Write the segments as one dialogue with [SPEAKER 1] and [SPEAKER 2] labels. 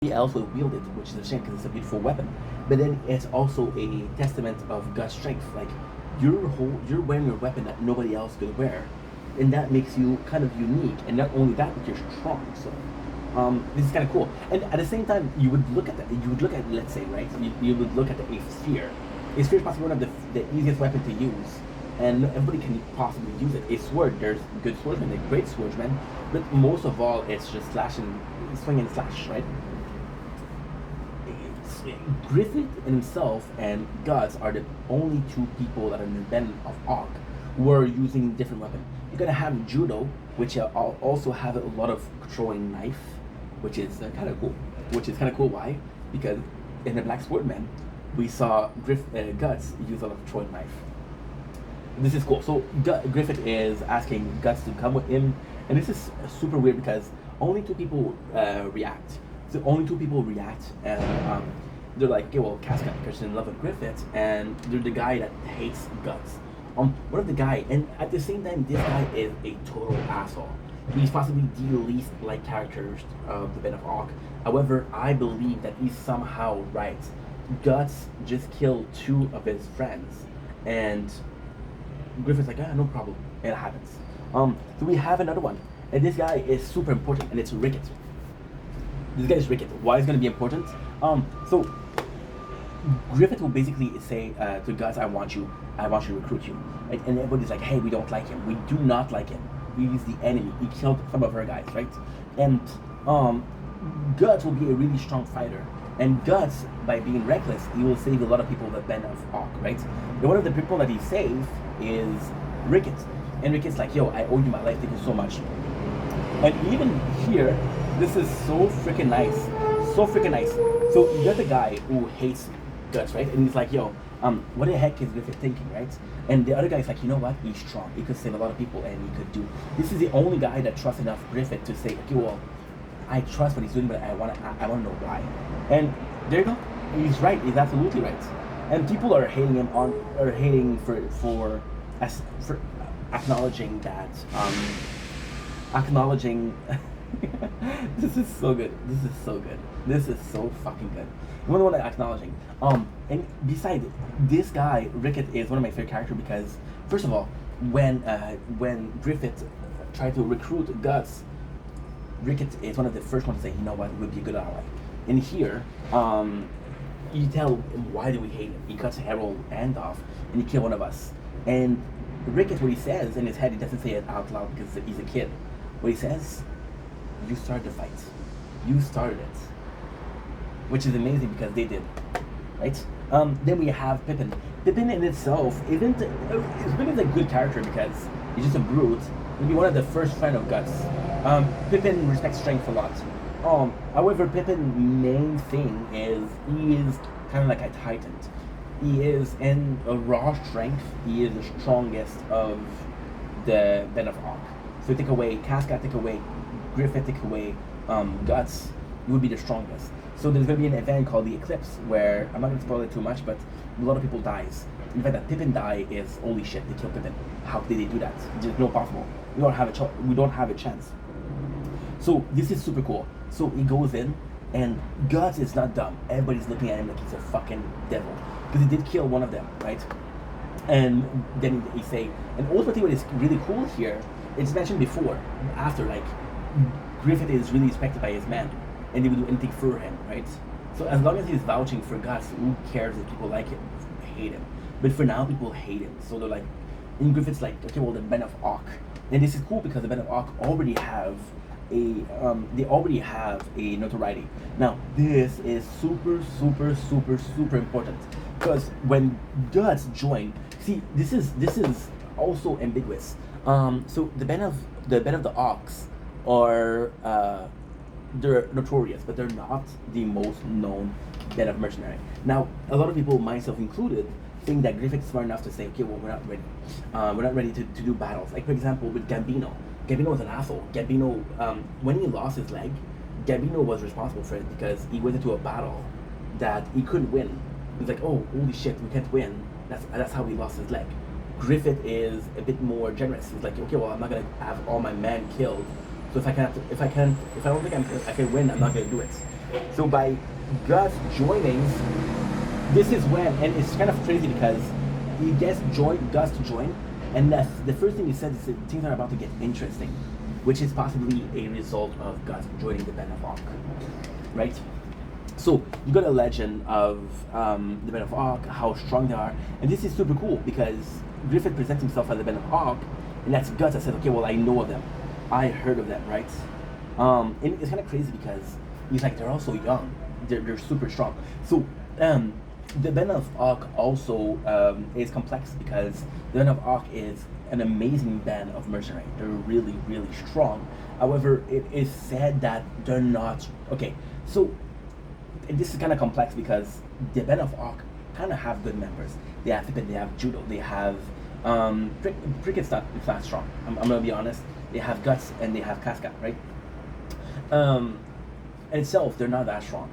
[SPEAKER 1] else will wield it, which is a shame because it's a beautiful weapon. But then it's also a testament of God's strength. Like you're wearing a weapon that nobody else could wear, and that makes you kind of unique. And not only that, but you're strong. So this is kind of cool. And at the same time, you would look at that. You would look at, let's say, right? You would look at the eighth sphere. A sphere is possibly one of the easiest weapon to use, and everybody can possibly use it. A sword, there's good swordsmen, they're great swordsmen, but most of all, it's just slashing, swing and slash, right? Griffith himself and Guts are the only two people that are in the band of Arc who are using different weapons. You're gonna have Judo, which also have a lot of throwing knife, which is kind of cool. Why? Because in the Black Swordman, we saw Guts use a lot of throwing knife. This is cool. So Griffith is asking Guts to come with him, and this is super weird because only two people react. So only two people react, and they're like, okay, well, Casca, because she's in love with Griffith, and they're the guy that hates Guts. One of the guy, and at the same time, this guy is a total asshole. He's possibly the least liked characters of the Band of Arc. However, I believe that he's somehow right. Guts just killed two of his friends, and Griffith's like, no problem. It happens. So we have another one, and this guy is super important, and it's Ricket. This guy is Ricket. Why is it going to be important? So Griffith will basically say to Guts, I want you to recruit you. Right? And everybody's like, hey, we don't like him. We do not like him. He's the enemy. He killed some of our guys, right? And Guts will be a really strong fighter. And Guts, by being reckless, he will save a lot of people in the Band of Arc, right? And one of the people that he saved is Ricket. And Ricket's like, yo, I owe you my life. Thank you so much. And even here, this is so freaking nice. So freaking nice. So you got the guy who hates Guts, right? And he's like, yo, what the heck is Griffith thinking, right? And the other guy's like, you know what? He's strong. He could save a lot of people, and he could do. This is the only guy that trusts enough Griffith to say, okay, well, I trust what he's doing, but I wanna know why. And there you go. He's right. He's absolutely right. And people are hating him for acknowledging that. Acknowledging. This is so good. This is so fucking good. I'm the one that acknowledging. And besides, this guy Ricket is one of my favorite characters because, first of all, when Griffith tried to recruit Guts, Ricket is one of the first ones to say, you know what, would be a good ally. And here, you tell him, why do we hate him? He cuts Harold hand off, and he killed one of us. And Ricket, what he says in his head, he doesn't say it out loud because he's a kid. What he says, you started the fight. You started it. Which is amazing because they did. Right? Then we have Pippin. Pippin in itself isn't a good character because he's just a brute. He'll be one of the first friends of Guts. Pippin respects strength a lot. However, Pippin's main thing is he is kind of like a titan. He is in a raw strength. He is the strongest of the Band of Arc. So take away Casca, take away Griffith, take away Guts, he would be the strongest. So there's going to be an event called the Eclipse where, I'm not going to spoil it too much, but a lot of people dies. In fact, that Pippin die is holy shit, they killed Pippin. How did they do that? It's no possible. We don't have a chance. So this is super cool. So he goes in, and Guts is not dumb. Everybody's looking at him like he's a fucking devil. Because he did kill one of them, right? And then he say, and ultimately what is really cool here, it's mentioned before, after, like, Griffith is really respected by his men, and they would do anything for him, right? So as long as he's vouching for Guts, who cares if people like him, hate him? But for now, people hate him. So they're like, and Griffith's like, okay, well, the Band of Arc. And this is cool because the Band of Arc already have a notoriety. Now, this is super, super, super, super important because when Guts join, see, this is also ambiguous. So the Band of the Arcs are they're notorious, but they're not the most known Band of mercenary. Now, a lot of people, myself included, think that Griffith is smart enough to say, okay, well, we're not ready. We're not ready to do battles. Like, for example, with Gambino. Gambino was an asshole. Gambino, when he lost his leg, Gambino was responsible for it because he went into a battle that he couldn't win. He was like, oh, holy shit, we can't win. That's how he lost his leg. Griffith is a bit more generous. He's like, okay, well, I'm not gonna have all my men killed. So if I don't think I can win, I'm not gonna do it. So by Gus joining, this is when, and it's kind of crazy because he gets Gus to join, and that's the first thing he said is that things are about to get interesting, which is possibly a result of Gus joining the Band of Og, right? So you got a legend of the Band of Og, how strong they are, and this is super cool because Griffith presents himself as the Band of Og, and that's Gus that says, okay, well, I know of them, I heard of them, right? And it's kind of crazy because he's like, they're also young, they're super strong. So the Band of Og also is complex because the Band of Og is an amazing band of mercenaries. They're really, really strong. However, it is said that they're not okay. So and this is kind of complex because the Band of Og kind of have good members. They have Pippin, they have Judo, they have Pricket's not strong. I'm gonna be honest. They have Guts and they have Casca, right? In itself, they're not that strong.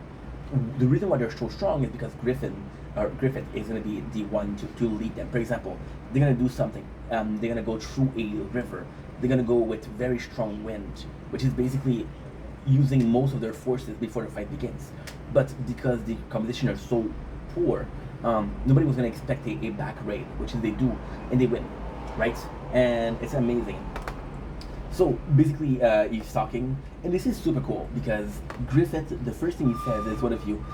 [SPEAKER 1] The reason why they're so strong is because Griffith is going to be the one to lead them. For example, they're going to do something. They're going to go through a river. They're going to go with very strong wind, which is basically using most of their forces before the fight begins. But because the composition are so poor, nobody was going to expect a back raid, which is they do, and they win, right? And it's amazing. So basically, he's talking, and this is super cool because Griffith, the first thing he says is, what if you,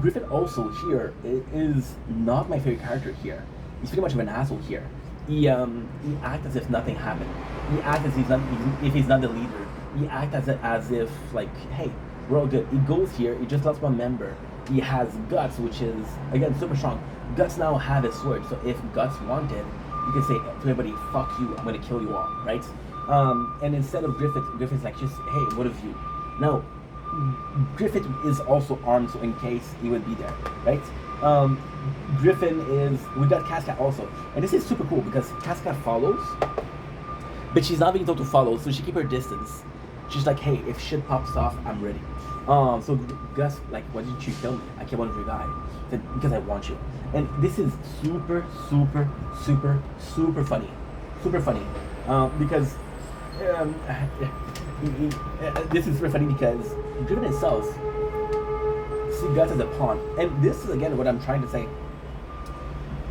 [SPEAKER 1] Griffith also here is not my favorite character here. He's pretty much of an asshole here. He acts as if nothing happened. He acts as if he's not the leader. He acts as if like, hey, we're all good. He goes here, he just lost one member. He has Guts, which is, again, super strong. Guts now have his sword, so if Guts wanted, you can say to everybody, fuck you, I'm gonna kill you all, right? And instead of Griffith's like, just, hey, what of you? Now, Griffith is also armed, so in case he would be there, right? Griffin is, we got Casca also, and this is super cool because Casca follows, but she's not being told to follow, so she keep her distance. She's like, hey, if shit pops off, I'm ready. So Gus, like, why didn't you kill me? I kept on reviving. Because I want you. And this is super, super, super, super funny. Super funny. Because this is super funny because Griffin itself see Gus as a pawn. And this is again what I'm trying to say.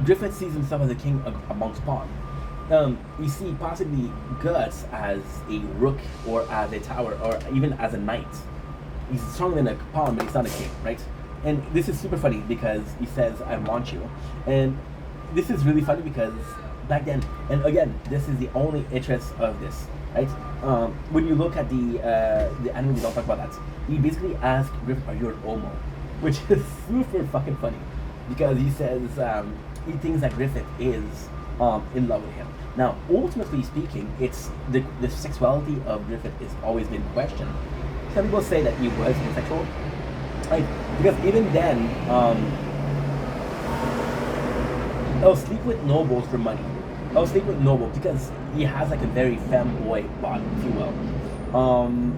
[SPEAKER 1] Griffin sees himself as a king amongst pawns. We see possibly Gus as a rook or as a tower or even as a knight. He's stronger than a pawn, but he's not a king, right? And this is super funny because he says, I want you. And this is really funny because back then, and again, this is the only interest of this, right? When you look at the anime, we don't talk about that. He basically asks Griffith, are you an Omo? Which is super fucking funny because he says he thinks that Griffith is in love with him. Now, ultimately speaking, it's the sexuality of Griffith has always been questioned. Some people say that he was bisexual, right? Because even then, I'll sleep with nobles for money. I'll sleep with noble because he has like a very femboy body, if you will.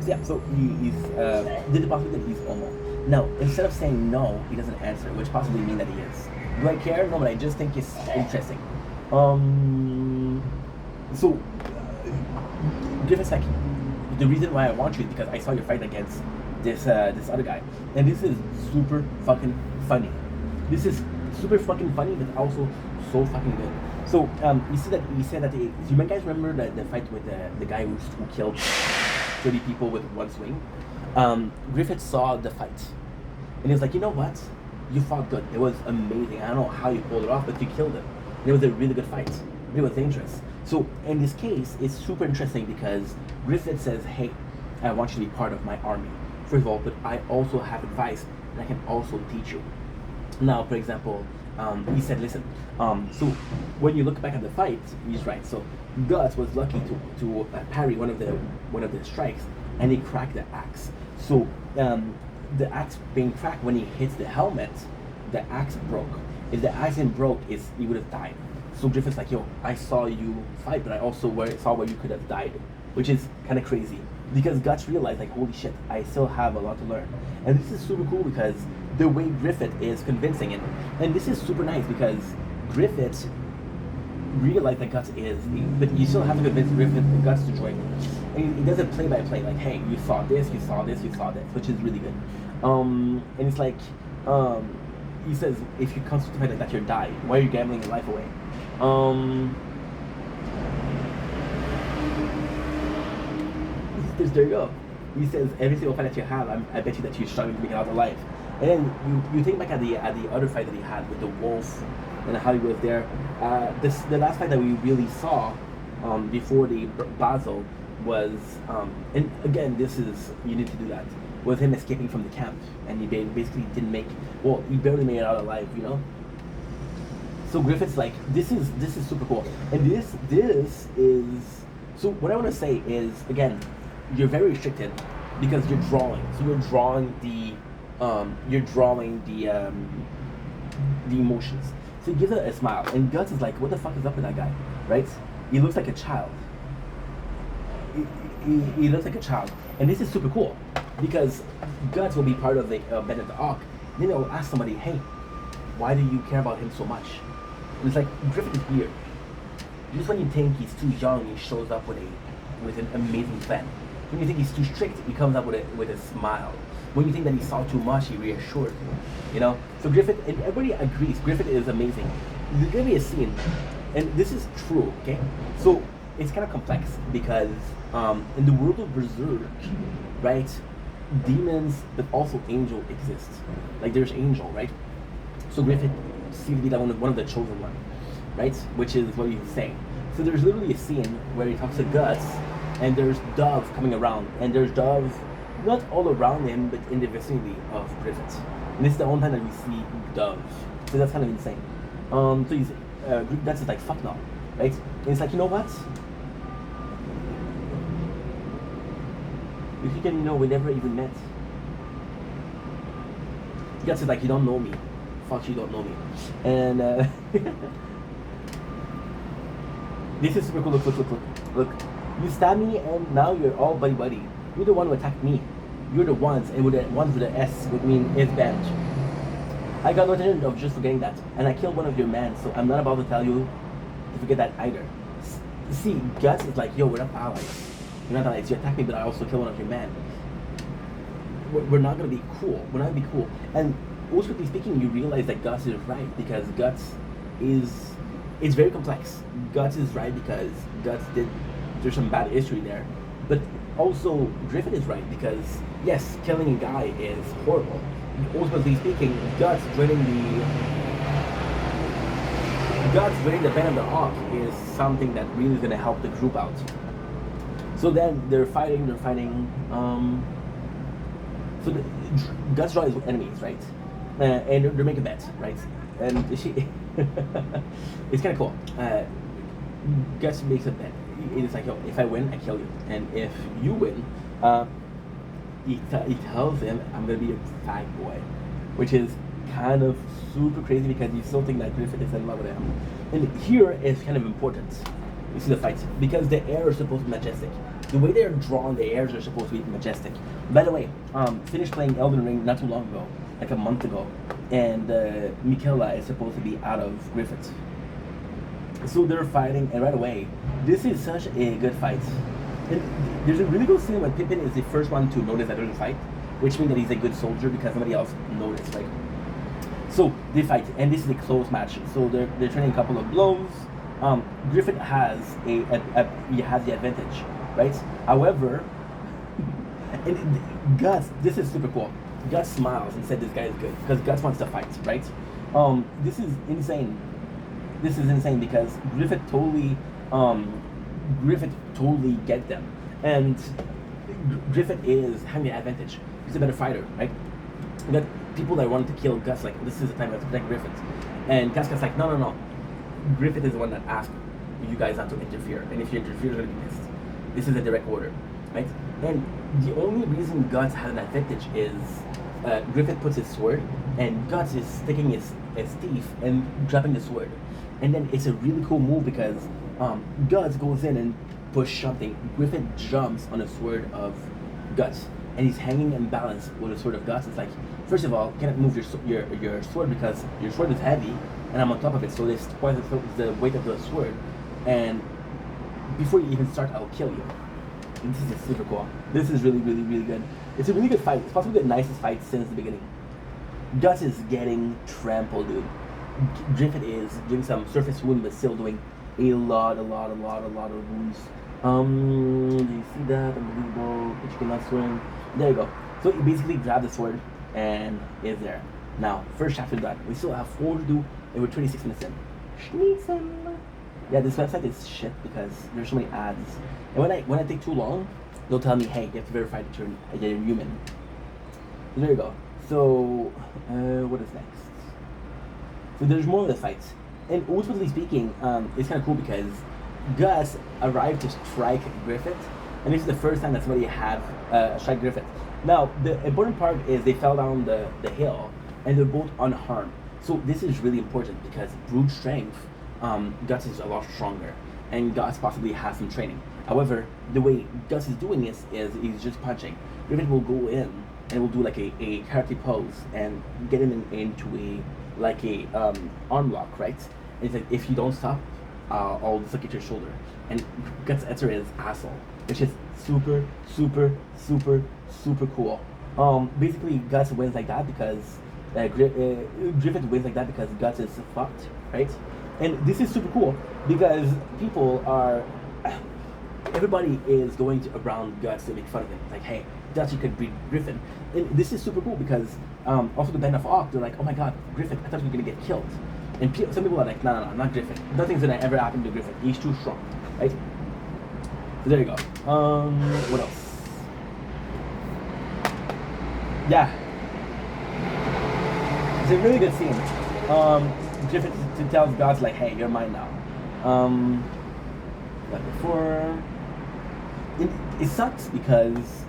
[SPEAKER 1] So yeah, so he's there's a possibility that he's homo. Now, instead of saying no, he doesn't answer, which possibly means that he is. Do I care? No, but I just think it's interesting. So Griffith's like, the reason why I want you is because I saw you fight against this other guy, and this is super fucking funny. This is super fucking funny, but also so fucking good. So you see that he said that do you guys remember the fight with the guy who killed 30 people with one swing? Griffith saw the fight, and he was like, you know what? You fought good. It was amazing. I don't know how you pulled it off, but you killed him. It was a really good fight. It was dangerous. So in this case, it's super interesting because Griffith says, hey, I want you to be part of my army. First of all, but I also have advice and I can also teach you. Now, for example, he said, listen, so when you look back at the fight, he's right. So Gus was lucky to parry one of the strikes, and he cracked the axe. So the axe being cracked, when he hits the helmet, the axe broke. If the axe didn't broke, he would have died. So Griffith's like, yo, I saw you fight, but I also saw where you could have died, which is kind of crazy. Because Guts realized, like, holy shit, I still have a lot to learn. And this is super cool because the way Griffith is convincing it. And this is super nice because Griffith realize that Guts is, but you still have to convince Griffith Guts to join. And he does it play by play, like, hey, you saw this, you saw this, you saw this, which is really good. And it's like, he says, if you come to fight like that, you'll die. Why are you gambling your life away? There you go. He says, every single fight that you have, I bet you that you're struggling to make it out alive. And then you think back at the other fight that he had with the wolf and how he was there. The last fight that we really saw before the Basel was, and again, this is, you need to do that, was him escaping from the camp, and he basically didn't make, well, he barely made it out alive, you know? So Griffith's like, this is super cool. And this is, so what I want to say is, again, you're very restricted because you're drawing. So you're drawing the emotions. So he gives it a smile, and Guts is like, what the fuck is up with that guy, right? He looks like a child. He looks like a child, and this is super cool because Guts will be part of the Ben of the Ark. Then they'll ask somebody, hey, why do you care about him so much? And it's like, Griffith is weird. Just when you think he's too young, he shows up with an amazing plan. When you think he's too strict, he comes up with a smile. When you think that he saw too much, he reassures you. You know? So Griffith, and everybody agrees, Griffith is amazing. There's gonna be a scene, and this is true, okay? So it's kind of complex because in the world of Berserk, right, demons but also angel exist. Like there's angel, right? So Griffith seems to be like one of the chosen one, right? Which is what he's saying. So there's literally a scene where he talks to Guts, and there's Dove coming around, and there's Dove not all around him, but in the vicinity of Griffith. And this is the only time that we see Dove. So that's kind of insane. So he's Guts is like, fuck no, right? And it's like, you know what? If you can know, we never even met. Guts is like, you don't know me. Fuck, you don't know me. And this is super cool. Look. You stabbed me, and now you're all buddy. You're the one who attacked me. You're the ones, and with the ones with the S would mean is badge. I got no intention of just forgetting that, and I killed one of your men, so I'm not about to tell you to forget that either. See, Guts is like, yo, we're not allies. You're not allies. You attack me, but I also kill one of your men. We're not gonna be cool. We're not gonna be cool. And ultimately speaking, you realize that Guts is right because Guts is. It's very complex. Guts is right because Guts did. There's some bad history there, but also Griffith is right because yes, killing a guy is horrible. Ultimately speaking, Guts winning the Ben of the Ark is something that really is going to help the group out. So then they're fighting. So Guts draws his enemies, right? And they're making bets, right? And she, it's kind of cool. Guts makes a bet. It's like, yo, if I win, I kill you, and if you win, he tells him, I'm gonna be a fag boy, which is kind of super crazy because you still think that Griffith is in love with him. And here is kind of important. You see the fight because the air is supposed to be majestic. The way they're drawn, the airs are supposed to be majestic. By the way, finished playing Elden Ring not too long ago, like a month ago, and Michaela is supposed to be out of Griffith. So they're fighting, and right away, this is such a good fight. And there's a really good scene when Pippin is the first one to notice that they're in a fight, which means that he's a good soldier because nobody else noticed, right? So they fight, and this is a close match. So they're trading a couple of blows. Griffith has he has the advantage, right? However, and Guts, this is super cool. Guts smiles and said this guy is good because Guts wants to fight, right? This is insane. This is insane because Griffith totally get them, and Griffith is having the advantage. He's a better fighter, right? You got people that want to kill Gus, like this is the time to protect Griffith, and Gus like, no. Griffith is the one that asked you guys not to interfere, and if you interfere, you're gonna be pissed. This is a direct order, right? And the only reason Guts has an advantage is Griffith puts his sword, and Guts is sticking his teeth and dropping the sword. And then it's a really cool move because Guts goes in and push something. Griffith jumps on the sword of Guts, and he's hanging in balance with the sword of Guts. It's like First of all, you cannot move your sword because your sword is heavy, and I'm on top of it, so there's twice the weight of the sword. And before you even start, I'll kill you. And this is super cool. This is really, really, really good. It's a really good fight. It's possibly the nicest fight since the beginning. Guts is getting trampled, dude. Griffith is doing some surface wound, but still doing a lot of wounds. Do you see that? Unbelievable. But you cannot swing. There you go. So you basically grab the sword and is there. Now, first chapter done. We still have 4 to do, and we're 26 minutes in. Schneezen. Yeah, this website is shit because there's so many ads. And when I take too long, they'll tell me, hey, you have to verify that you're human. So there you go. So, what is next? So there's more of the fights. And ultimately speaking, it's kind of cool because Gus arrived to strike Griffith, and this is the first time that somebody had strike Griffith. Now, the important part is they fell down the hill, and they're both unharmed. So this is really important because brute strength, Gus is a lot stronger, and Gus possibly has some training. However, the way Gus is doing this is he's just punching. Griffith will go in and will do like a karate pose and get him into a arm lock, right? And it's like, if you don't stop, I'll dislocate your shoulder. And Gus' answer is asshole, which is super, super, super, super cool. Basically, Gus wins like that because Griffith wins like that because Gus is fucked, right? And this is super cool because everybody is going around Gus to make fun of him. Like, hey, Gus, you could beat Griffin. And this is super cool because also the band of Ock, they're like, oh my god, Griffin, I thought you were going to get killed. And some people are like, no, not Griffin. Nothing's going to ever happen to Griffin. He's too strong, right? So there you go. What else? Yeah. It's a really good scene. Griffin tells Gus like, hey, you're mine now. Like before. It sucks because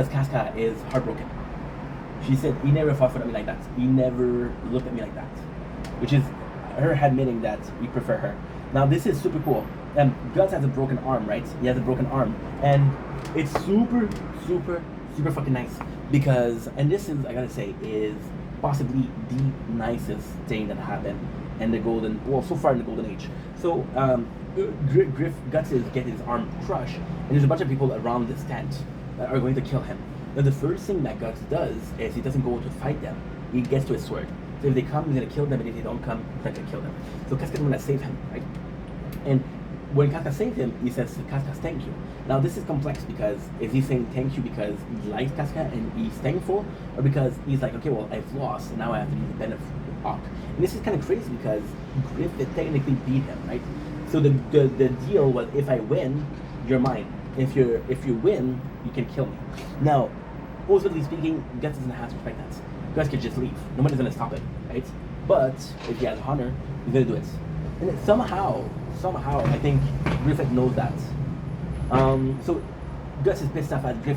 [SPEAKER 1] Casca is heartbroken. She said, he never fought for me like that. He never looked at me like that. Which is her admitting that we prefer her. Now this is super cool. Gus has a broken arm, right? He has a broken arm. And it's super, super, super fucking nice. Because, and this is, I gotta say, is possibly the nicest thing that happened in the so far in the Golden Age. So, Gus is getting his arm crushed, and there's a bunch of people around this tent that are going to kill him. Now the first thing that Gus does is he doesn't go to fight them. He gets to his sword. So if they come, he's gonna kill them, and if they don't come, he's not gonna kill them. So Casca's gonna save him, right? And when Casca saved him, he says, Casca, thank you. Now this is complex because is he saying thank you because he likes Casca and he's thankful, or because he's like, okay, well, I've lost, and now I have to be the benefit of Ock. And this is kind of crazy because Griffith technically beat him, right? So the deal was, if I win, you're mine. If you win, you can kill me. Now, ultimately speaking, Gus doesn't have to respect that. Gus could just leave. Nobody's gonna stop it, right? But if he has honor, he's gonna do it. And then somehow, I think Griffith knows that. So Gus is pissed off at Griffith